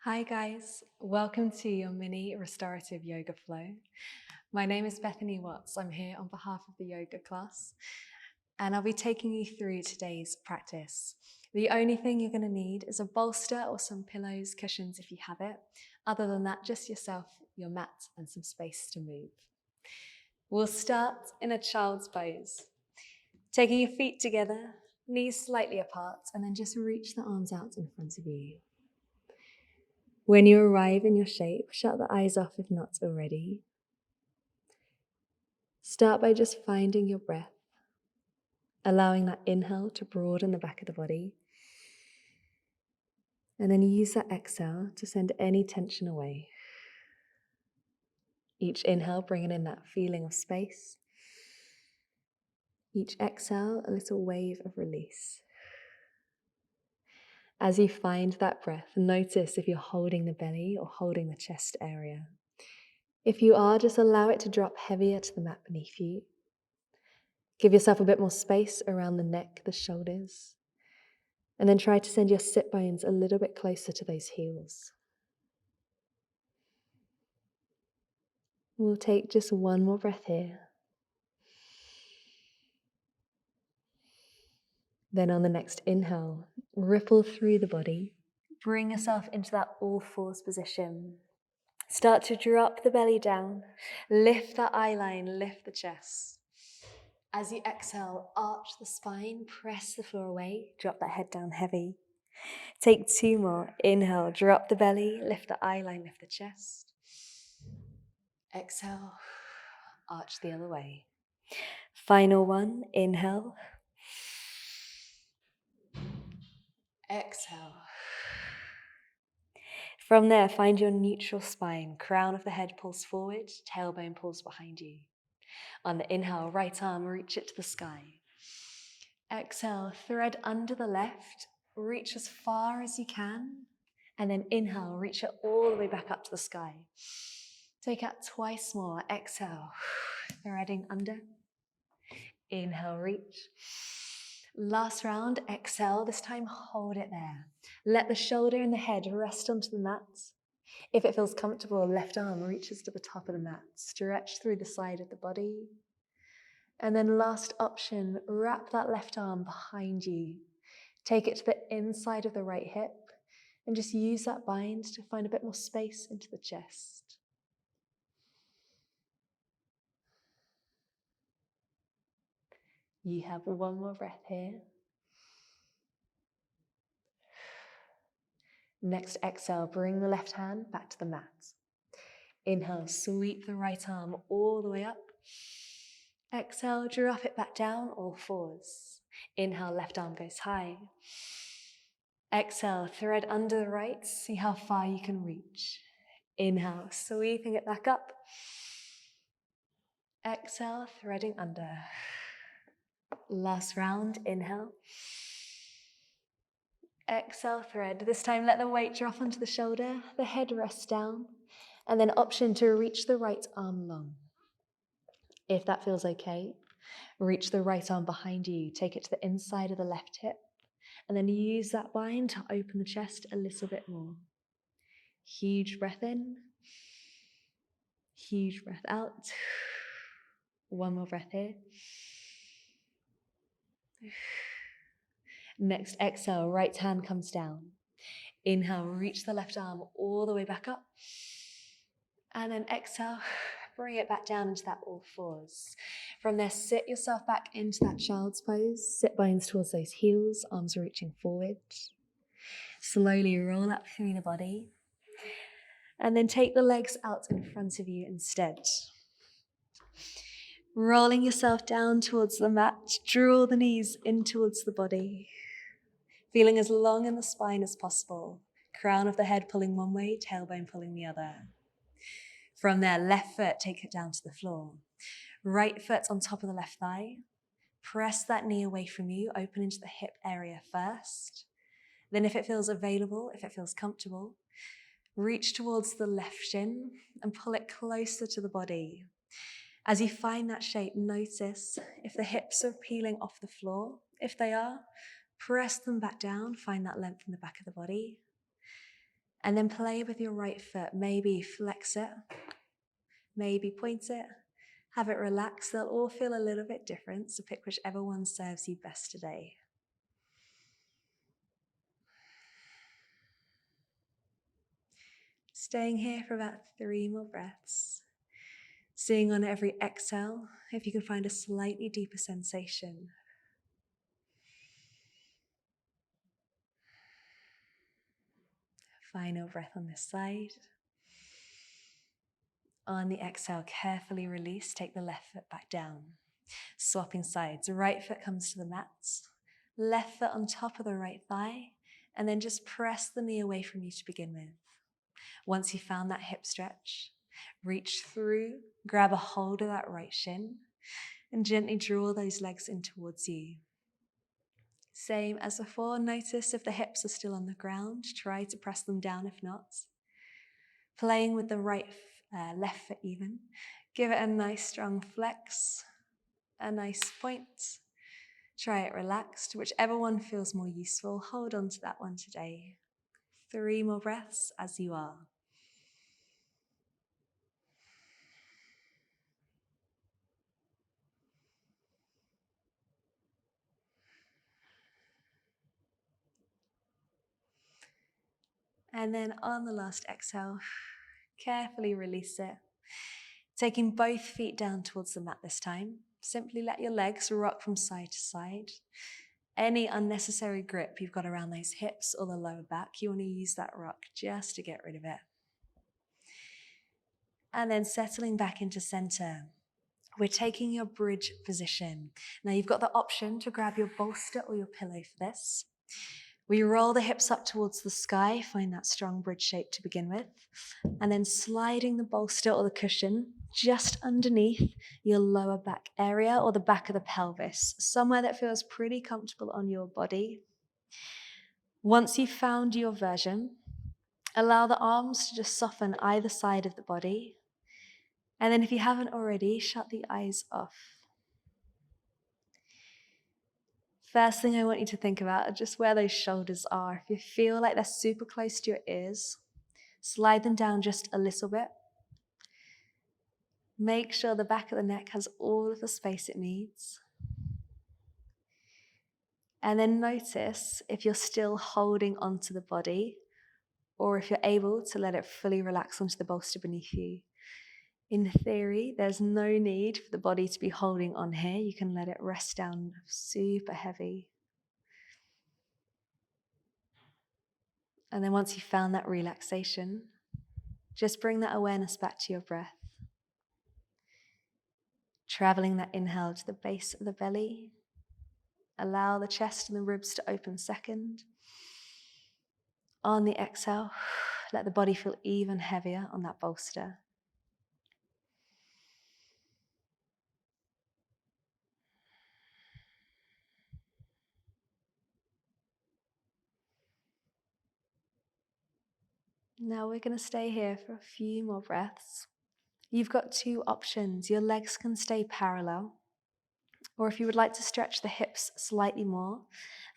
Hi guys, welcome to your mini restorative yoga flow. My name is Bethany Watts. I'm here on behalf of the yoga class and I'll be taking you through today's practice. The only thing you're going to need is a bolster or some pillows, cushions if you have it. Other than that, just yourself, your mat and some space to move. We'll start in a child's pose. Taking your feet together, knees slightly apart, and then just reach the arms out in front of you. When you arrive in your shape, shut the eyes off if not already. Start by just finding your breath, allowing that inhale to broaden the back of the body. And then use that exhale to send any tension away. Each inhale bringing in that feeling of space. Each exhale, a little wave of release. As you find that breath, notice if you're holding the belly or holding the chest area. If you are, just allow it to drop heavier to the mat beneath you. Give yourself a bit more space around the neck, the shoulders, and then try to send your sit bones a little bit closer to those heels. We'll take just one more breath here. Then on the next inhale, ripple through the body. Bring yourself into that all fours position. Start to drop the belly down. Lift that eye line, lift the chest. As you exhale, arch the spine, press the floor away, drop that head down heavy. Take two more. Inhale, drop the belly, lift the eye line, lift the chest. Exhale, arch the other way. Final one, inhale. Exhale. From there, find your neutral spine. Crown of the head pulls forward, tailbone pulls behind you. On the inhale, right arm, reach it to the sky. Exhale, thread under the left, reach as far as you can, and then inhale, reach it all the way back up to the sky. Take out twice more. Exhale, threading under. Inhale, reach. Last round, exhale. This time, hold it there. Let the shoulder and the head rest onto the mat. If it feels comfortable, left arm reaches to the top of the mat. Stretch through the side of the body. And then last option, wrap that left arm behind you. Take it to the inside of the right hip and just use that bind to find a bit more space into the chest. You have one more breath here. Next exhale, bring the left hand back to the mat. Inhale, sweep the right arm all the way up. Exhale, drop it back down, all fours. Inhale, left arm goes high. Exhale, thread under the right, see how far you can reach. Inhale, sweeping it back up. Exhale, threading under. Last round, inhale. Exhale, thread. This time let the weight drop onto the shoulder, the head rests down, and then option to reach the right arm long. If that feels okay, reach the right arm behind you, take it to the inside of the left hip, and then use that bind to open the chest a little bit more. Huge breath in, huge breath out. One more breath here. Next exhale, right hand comes down. Inhale, reach the left arm all the way back up. And then exhale, bring it back down into that all fours. From there, sit yourself back into that child's pose. Sit bones towards those heels, arms reaching forward. Slowly roll up through the body. And then take the legs out in front of you instead. Rolling yourself down towards the mat, draw the knees in towards the body. Feeling as long in the spine as possible. Crown of the head pulling one way, tailbone pulling the other. From there, left foot, take it down to the floor. Right foot on top of the left thigh. Press that knee away from you, open into the hip area first. Then if it feels available, if it feels comfortable, reach towards the left shin and pull it closer to the body. As you find that shape, notice if the hips are peeling off the floor. If they are, press them back down, find that length in the back of the body. And then play with your right foot. Maybe flex it, maybe point it, have it relax. They'll all feel a little bit different, so pick whichever one serves you best today. Staying here for about 3 more breaths. Seeing on every exhale if you can find a slightly deeper sensation. Final breath on this side. On the exhale, carefully release, take the left foot back down. Swapping sides, right foot comes to the mat, left foot on top of the right thigh, and then just press the knee away from you to begin with. Once you found that hip stretch, reach through, grab a hold of that right shin, and gently draw those legs in towards you. Same as before, notice if the hips are still on the ground, try to press them down if not. Playing with the left foot even, give it a nice strong flex, a nice point. Try it relaxed, whichever one feels more useful, hold on to that one today. 3 more breaths as you are. And then on the last exhale, carefully release it. Taking both feet down towards the mat this time. Simply let your legs rock from side to side. Any unnecessary grip you've got around those hips or the lower back, you want to use that rock just to get rid of it. And then settling back into center. We're taking your bridge position. Now you've got the option to grab your bolster or your pillow for this. We roll the hips up towards the sky, find that strong bridge shape to begin with, and then sliding the bolster or the cushion just underneath your lower back area or the back of the pelvis, somewhere that feels pretty comfortable on your body. Once you've found your version, allow the arms to just soften either side of the body. And then if you haven't already, shut the eyes off. First thing I want you to think about are just where those shoulders are. If you feel like they're super close to your ears, slide them down just a little bit. Make sure the back of the neck has all of the space it needs. And then notice if you're still holding onto the body or if you're able to let it fully relax onto the bolster beneath you. In theory, there's no need for the body to be holding on here. You can let it rest down super heavy. And then once you've found that relaxation, just bring that awareness back to your breath. Traveling that inhale to the base of the belly. Allow the chest and the ribs to open second. On the exhale, let the body feel even heavier on that bolster. Now we're going to stay here for a few more breaths. You've got 2 options. Your legs can stay parallel, or if you would like to stretch the hips slightly more,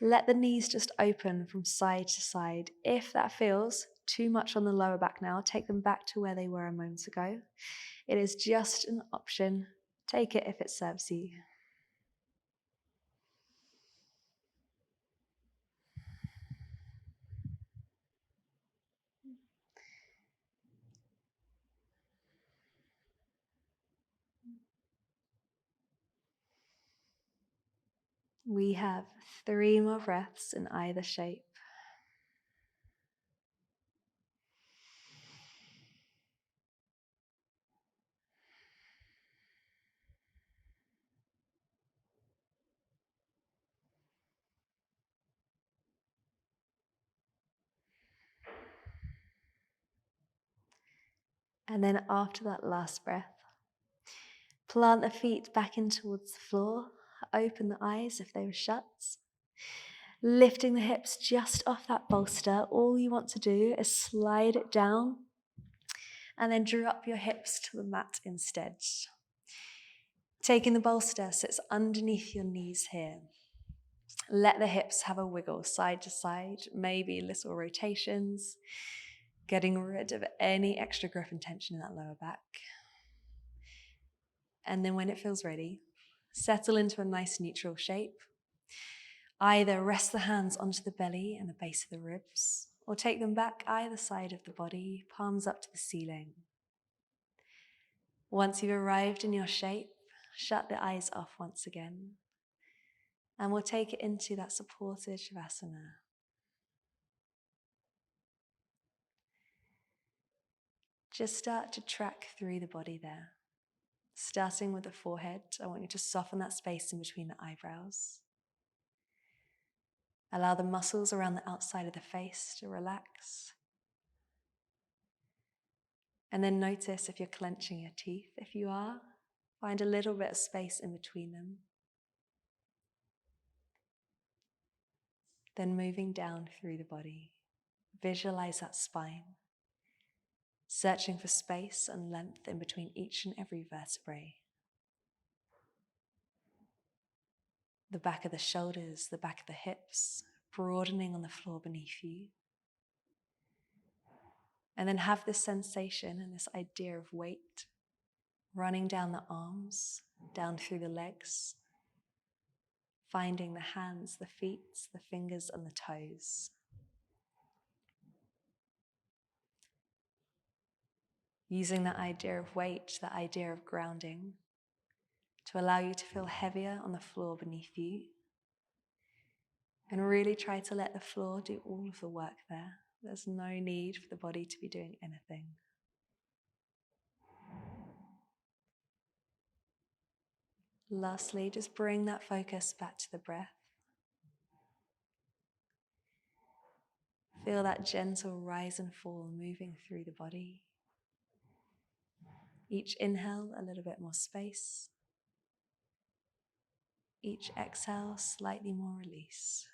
let the knees just open from side to side. If that feels too much on the lower back now, take them back to where they were a moment ago. It is just an option. Take it if it serves you. We have 3 more breaths in either shape. And then after that last breath, plant the feet back in towards the floor. Open the eyes if they were shut. Lifting the hips just off that bolster. All you want to do is slide it down and then drop your hips to the mat instead. Taking the bolster sits underneath your knees here. Let the hips have a wiggle side to side, maybe little rotations. Getting rid of any extra grip and tension in that lower back. And then when it feels ready, settle into a nice neutral shape. Either rest the hands onto the belly and the base of the ribs, or take them back either side of the body, palms up to the ceiling. Once you've arrived in your shape, shut the eyes off once again, and we'll take it into that supported Shavasana. Just start to track through the body there. Starting with the forehead, I want you to soften that space in between the eyebrows. Allow the muscles around the outside of the face to relax. And then notice if you're clenching your teeth. If you are, find a little bit of space in between them. Then moving down through the body, visualize that spine, searching for space and length in between each and every vertebrae. The back of the shoulders, the back of the hips, broadening on the floor beneath you. And then have this sensation and this idea of weight running down the arms, down through the legs, finding the hands, the feet, the fingers and the toes. Using that idea of weight, that idea of grounding, to allow you to feel heavier on the floor beneath you. And really try to let the floor do all of the work there. There's no need for the body to be doing anything. Lastly, just bring that focus back to the breath. Feel that gentle rise and fall moving through the body. Each inhale, a little bit more space. Each exhale, slightly more release.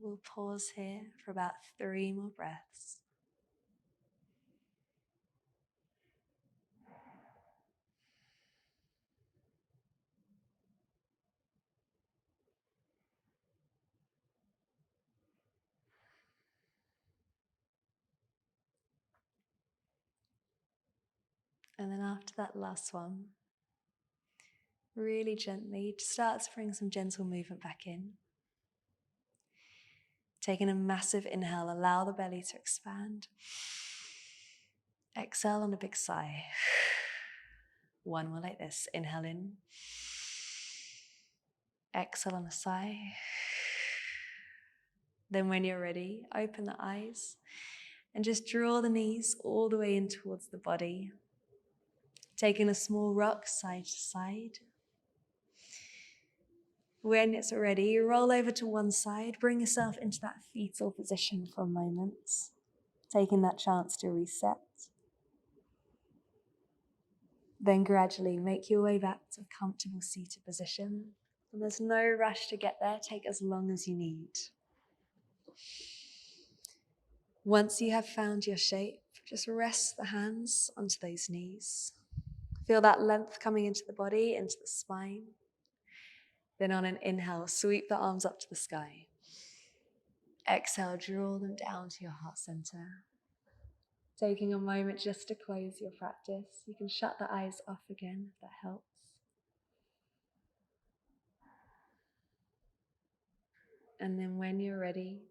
We'll pause here for about 3 more breaths. And then after that last one, really gently start to bring some gentle movement back in. Taking a massive inhale, allow the belly to expand. Exhale on a big sigh. One more like this. Inhale in. Exhale on a sigh. Then when you're ready, open the eyes and just draw the knees all the way in towards the body. Taking a small rock side to side. When it's ready, roll over to one side, bring yourself into that fetal position for a moment, taking that chance to reset. Then gradually make your way back to a comfortable seated position. And there's no rush to get there, take as long as you need. Once you have found your shape, just rest the hands onto those knees. Feel that length coming into the body, into the spine. Then on an inhale, sweep the arms up to the sky. Exhale, draw them down to your heart center. Taking a moment just to close your practice. You can shut the eyes off again if that helps. And then when you're ready,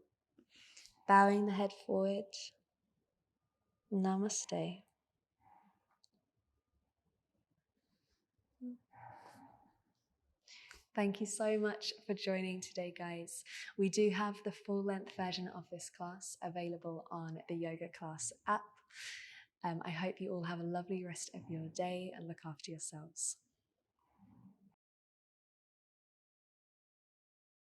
bowing the head forward, namaste. Thank you so much for joining today, guys. We do have the full-length version of this class available on the Yoga Class app. I hope you all have a lovely rest of your day and look after yourselves.